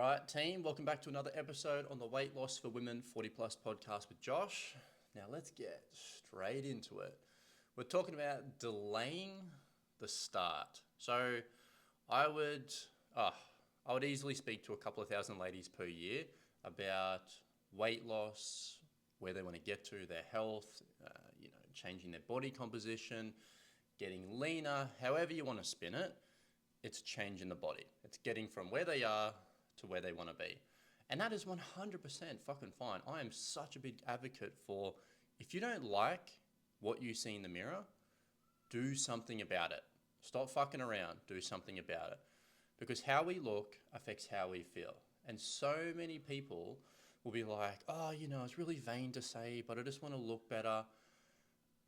right, team, welcome back to another episode on the Weight Loss for Women 40 Plus podcast with Josh. Now, let's get straight into it. We're talking about delaying the start. So, I would, I would easily speak to a couple of thousand ladies per year about weight loss, where they want to get to, their health, changing their body composition, getting leaner, however you want to spin it. It's changing the body. It's getting from where they are to where they want to be. And that is 100% fucking fine. I am such a big advocate for, if you don't like what you see in the mirror, do something about it. Stop fucking around. Do something about it. Because how we look affects how we feel. And so many people will be like, it's really vain to say, but I just want to look better.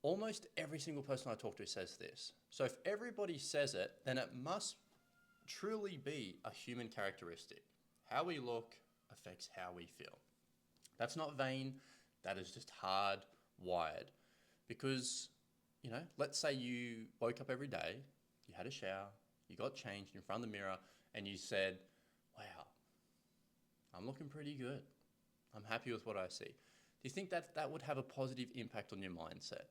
Almost every single person I talk to says this. So if everybody says it, then it must truly be a human characteristic. How we look affects how we feel. That's not vain. That is just hardwired. Because, let's say you woke up every day, you had a shower, you got changed in front of the mirror, and you said, wow, I'm looking pretty good. I'm happy with what I see. Do you think that would have a positive impact on your mindset?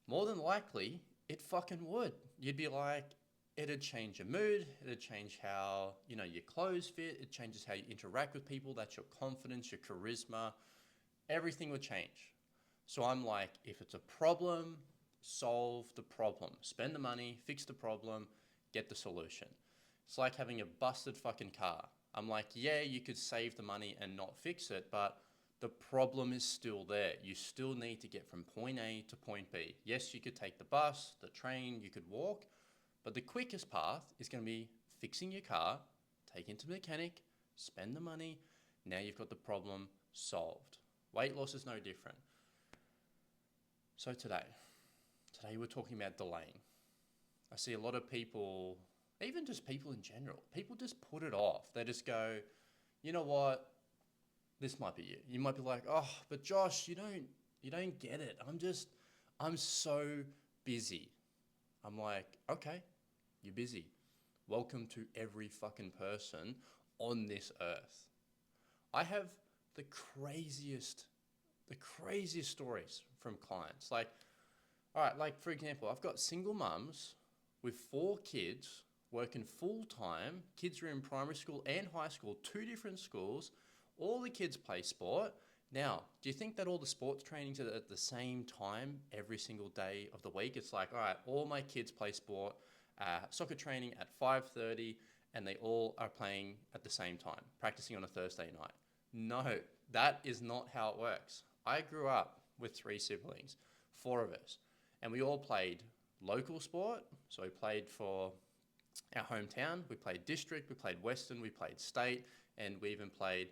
More than likely, it fucking would. You'd be like, it'd change your mood, it'd change how, your clothes fit, it changes how you interact with people, that's your confidence, your charisma, everything would change. So I'm like, if it's a problem, solve the problem. Spend the money, fix the problem, get the solution. It's like having a busted fucking car. I'm like, yeah, you could save the money and not fix it, but the problem is still there. You still need to get from point A to point B. Yes, you could take the bus, the train, you could walk, but the quickest path is going to be fixing your car, take it to the mechanic, spend the money. Now you've got the problem solved. Weight loss is no different. So today we're talking about delaying. I see a lot of people, even just people in general, people just put it off. They just go, you know what? This might be you. You might be like, oh, but Josh, you don't get it. I'm so busy. I'm like, okay, you're busy. Welcome to every fucking person on this earth. I have the craziest stories from clients. Like, all right, like for example, I've got single mums with 4 kids working full time. Kids are in primary school and high school, 2 different schools. All the kids play sport. Now, do you think that all the sports trainings are at the same time every single day of the week? It's like, all right, all my kids play sport, soccer training at 5:30, and they all are playing at the same time, practicing on a Thursday night. No, that is not how it works. I grew up with 3 siblings, 4 of us, and we all played local sport. So we played for our hometown, we played district, we played Western, we played state, and we even played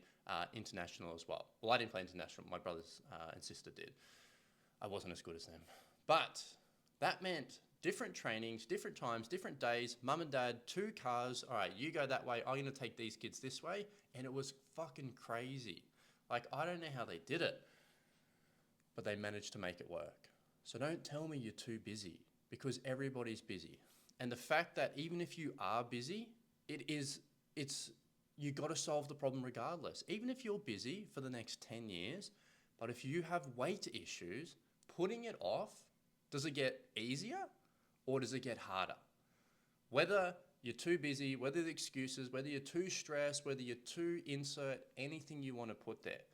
international as well. Well, I didn't play international. My brothers and sister did. I wasn't as good as them. But that meant different trainings, different times, different days, mum and dad, 2 cars. All right, you go that way. I'm going to take these kids this way. And it was fucking crazy. Like, I don't know how they did it, but they managed to make it work. So don't tell me you're too busy, because everybody's busy. And the fact that even if you are busy, you got to solve the problem regardless. Even if you're busy for the next 10 years, but if you have weight issues, putting it off, does it get easier or does it get harder? Whether you're too busy, whether the excuses, whether you're too stressed, whether you're too insert anything you want to put there,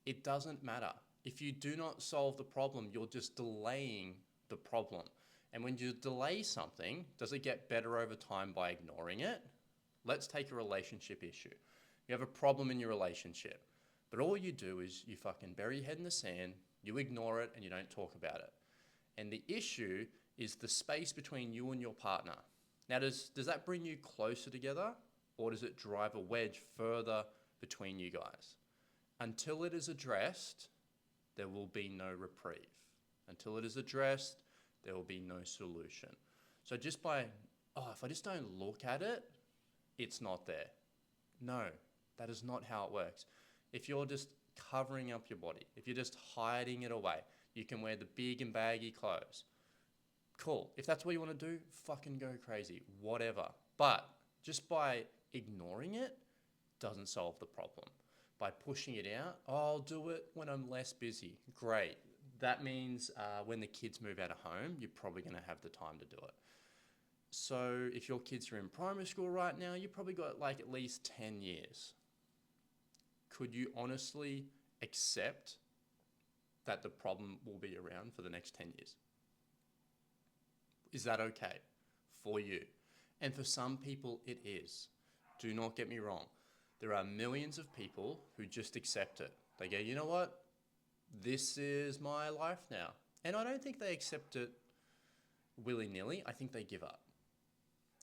it doesn't matter. If you do not solve the problem, you're just delaying the problem. And when you delay something, does it get better over time by ignoring it? Let's take a relationship issue. You have a problem in your relationship, but all you do is you fucking bury your head in the sand, you ignore it, and you don't talk about it. And the issue is the space between you and your partner. Now, does that bring you closer together, or does it drive a wedge further between you guys? Until it is addressed, there will be no reprieve. Until it is addressed, there will be no solution. So just if I just don't look at it, it's not there. No, that is not how it works. If you're just covering up your body, if you're just hiding it away, you can wear the big and baggy clothes. Cool. If that's what you want to do, fucking go crazy. Whatever. But just by ignoring it, doesn't solve the problem. By pushing it out, oh, I'll do it when I'm less busy. Great. That means when the kids move out of home, you're probably going to have the time to do it. So if your kids are in primary school right now, you've probably got like at least 10 years. Could you honestly accept that the problem will be around for the next 10 years? Is that okay for you? And for some people, it is. Do not get me wrong. There are millions of people who just accept it. They go, you know what? This is my life now. And I don't think they accept it willy-nilly. I think they give up.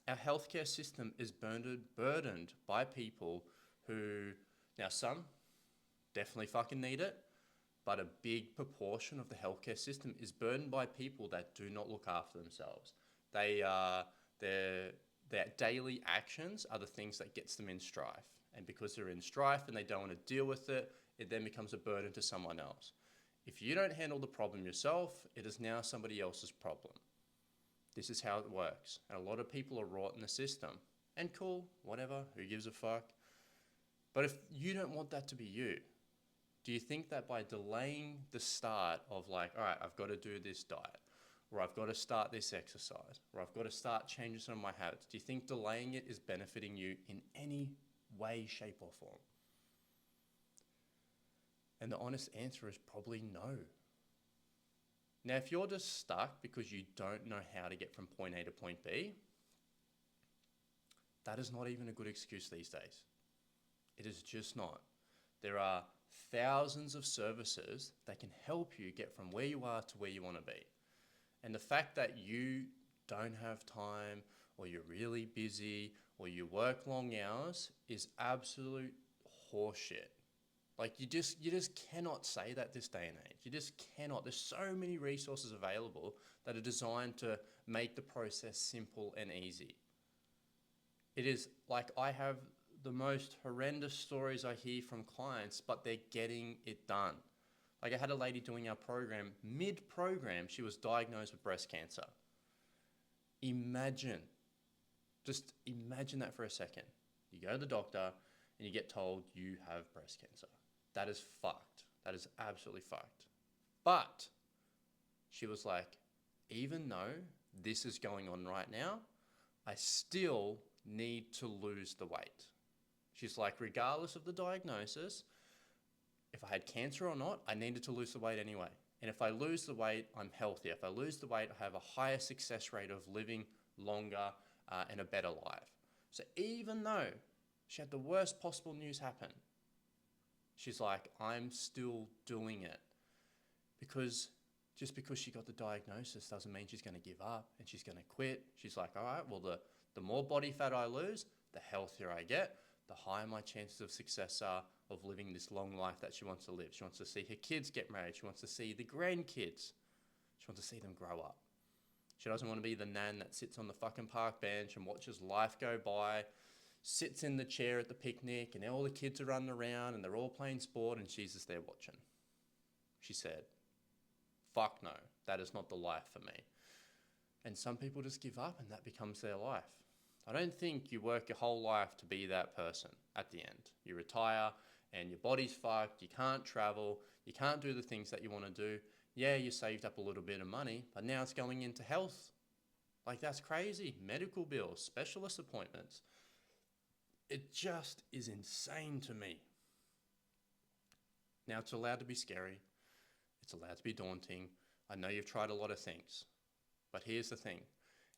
Our healthcare system is burdened by people who, now some definitely fucking need it, but a big proportion of the healthcare system is burdened by people that do not look after themselves. Their daily actions are the things that gets them in strife. And because they're in strife and they don't want to deal with it, it then becomes a burden to someone else. If you don't handle the problem yourself, it is now somebody else's problem. This is how it works. And a lot of people are rot in the system. And cool, whatever, who gives a fuck? But if you don't want that to be you, do you think that by delaying the start of like, all right, I've got to do this diet, or I've got to start this exercise, or I've got to start changing some of my habits, do you think delaying it is benefiting you in any way, shape, or form? And the honest answer is probably no. Now, if you're just stuck because you don't know how to get from point A to point B, that is not even a good excuse these days. It is just not. There are thousands of services that can help you get from where you are to where you want to be. And the fact that you don't have time, or you're really busy, or you work long hours is absolute horseshit. Like you just cannot say that this day and age. You just cannot. There's so many resources available that are designed to make the process simple and easy. It is like I have the most horrendous stories I hear from clients, but they're getting it done. Like I had a lady doing our program, mid-program, she was diagnosed with breast cancer. Just imagine that for a second. You go to the doctor and you get told you have breast cancer. That is fucked. That is absolutely fucked. But she was like, even though this is going on right now, I still need to lose the weight. She's like, regardless of the diagnosis, if I had cancer or not, I needed to lose the weight anyway. And if I lose the weight, I'm healthier. If I lose the weight, I have a higher success rate of living longer and a better life. So even though she had the worst possible news happen, she's like, I'm still doing it. Because just because she got the diagnosis doesn't mean she's going to give up and she's going to quit. She's like, all right, well, the more body fat I lose, the healthier I get, the higher my chances of success are of living this long life that she wants to live. She wants to see her kids get married. She wants to see the grandkids. She wants to see them grow up. She doesn't want to be the nan that sits on the fucking park bench and watches life go by, sits in the chair at the picnic and all the kids are running around and they're all playing sport and she's just there watching. She said, fuck no, that is not the life for me. And some people just give up and that becomes their life. I don't think you work your whole life to be that person at the end. You retire and your body's fucked, you can't travel, you can't do the things that you want to do. Yeah, you saved up a little bit of money, but now it's going into health. Like that's crazy. Medical bills, specialist appointments. It just is insane to me. Now it's allowed to be scary. It's allowed to be daunting. I know you've tried a lot of things, but here's the thing.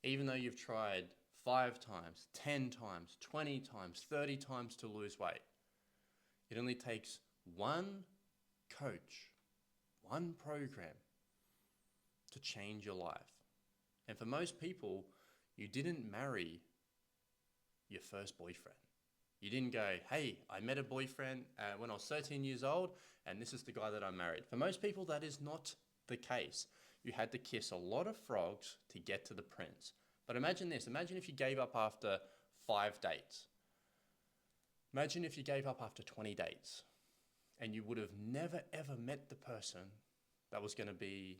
Even though you've tried 5 times, 10 times, 20 times, 30 times to lose weight, it only takes one coach, one program to change your life. And for most people, you didn't marry your first boyfriend. You didn't go, hey, I met a boyfriend when I was 13 years old, and this is the guy that I married. For most people, that is not the case. You had to kiss a lot of frogs to get to the prince. But imagine this. Imagine if you gave up after 5 dates. Imagine if you gave up after 20 dates, and you would have never, ever met the person that was going to be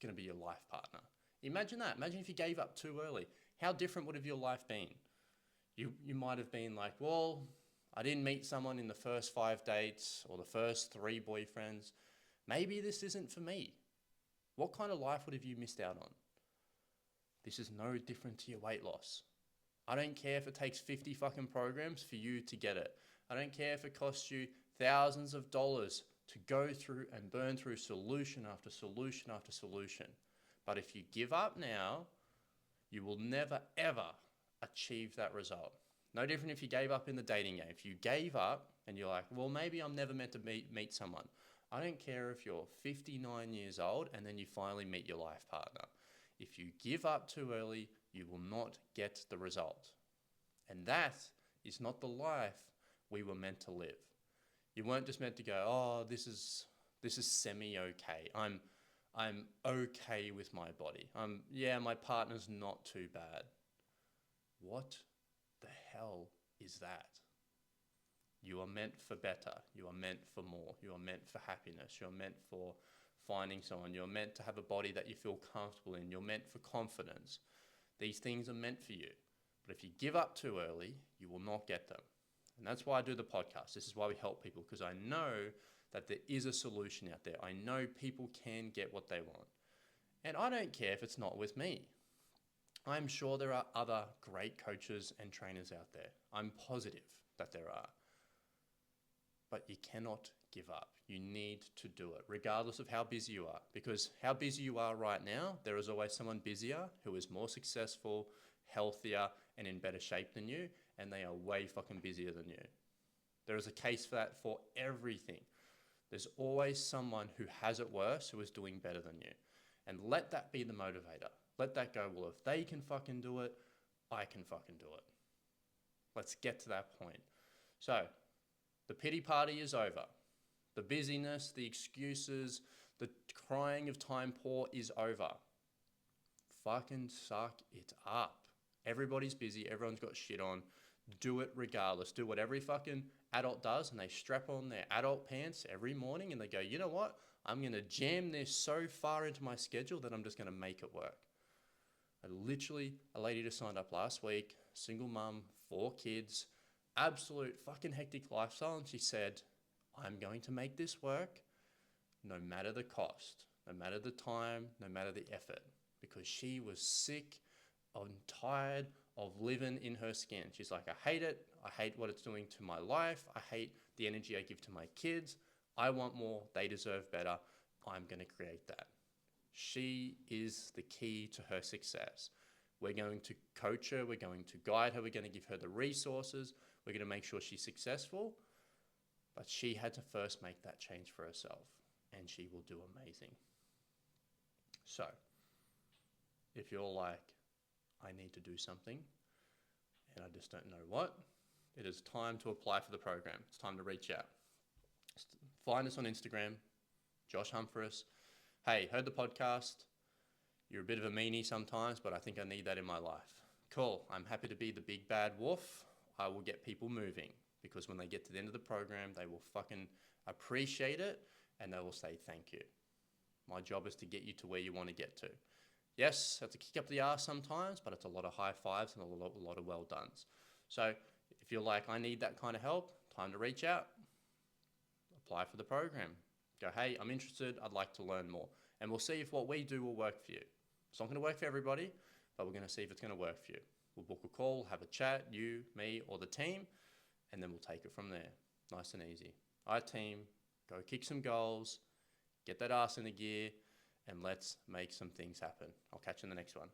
your life partner. Imagine that. Imagine if you gave up too early. How different would have your life been? You might have been like, well, I didn't meet someone in the first 5 dates or the first 3 boyfriends. Maybe this isn't for me. What kind of life would have you missed out on? This is no different to your weight loss. I don't care if it takes 50 fucking programs for you to get it. I don't care if it costs you thousands of dollars to go through and burn through solution after solution after solution. But if you give up now, you will never ever achieve that result. No different if you gave up in the dating game. If you gave up and you're like, well, maybe I'm never meant to meet someone. I don't care if you're 59 years old and then you finally meet your life partner. If you give up too early, you will not get the result. And that is not the life we were meant to live. You weren't just meant to go, oh, this is semi-okay. I'm okay with my body. My partner's not too bad. What the hell is that? You are meant for better. You are meant for more. You are meant for happiness. You are meant for finding someone. You're meant to have a body that you feel comfortable in. You're meant for confidence. These things are meant for you. But if you give up too early, you will not get them. And that's why I do the podcast. This is why we help people, because I know that there is a solution out there. I know people can get what they want. And I don't care if it's not with me. I'm sure there are other great coaches and trainers out there. I'm positive that there are. But you cannot give up. You need to do it, regardless of how busy you are. Because how busy you are right now, there is always someone busier who is more successful, healthier, and in better shape than you, and they are way fucking busier than you. There is a case for that for everything. There's always someone who has it worse who is doing better than you. And let that be the motivator. Let that go, well, if they can fucking do it, I can fucking do it. Let's get to that point. So, the pity party is over. The busyness, the excuses, the crying of time poor is over. Fucking suck it up. Everybody's busy. Everyone's got shit on. Do it regardless. Do what every fucking adult does, and they strap on their adult pants every morning and they go, you know what? I'm going to jam this so far into my schedule that I'm just going to make it work. A lady just signed up last week, single mum, 4 kids, absolute fucking hectic lifestyle, and she said, I'm going to make this work no matter the cost, no matter the time, no matter the effort, because she was sick and tired of living in her skin. She's like, I hate it. I hate what it's doing to my life. I hate the energy I give to my kids. I want more. They deserve better. I'm going to create that. She is the key to her success. We're going to coach her. We're going to guide her. We're going to give her the resources. We're going to make sure she's successful. But she had to first make that change for herself, and she will do amazing. So, if you're like, I need to do something, and I just don't know what, it is time to apply for the program. It's time to reach out. Find us on Instagram, Josh Humphreys. Hey, heard the podcast. You're a bit of a meanie sometimes, but I think I need that in my life. Cool. I'm happy to be the big bad wolf. I will get people moving, because when they get to the end of the program, they will fucking appreciate it and they will say thank you. My job is to get you to where you want to get to. Yes, that's a kick up the arse sometimes, but it's a lot of high fives and a lot of well dones. So if you're like, I need that kind of help, time to reach out. Apply for the program. Go, hey, I'm interested. I'd like to learn more. And we'll see if what we do will work for you. It's not going to work for everybody, but we're going to see if it's going to work for you. We'll book a call, have a chat, you, me, or the team, and then we'll take it from there. Nice and easy. Our team, go kick some goals, get that ass in the gear, and let's make some things happen. I'll catch you in the next one.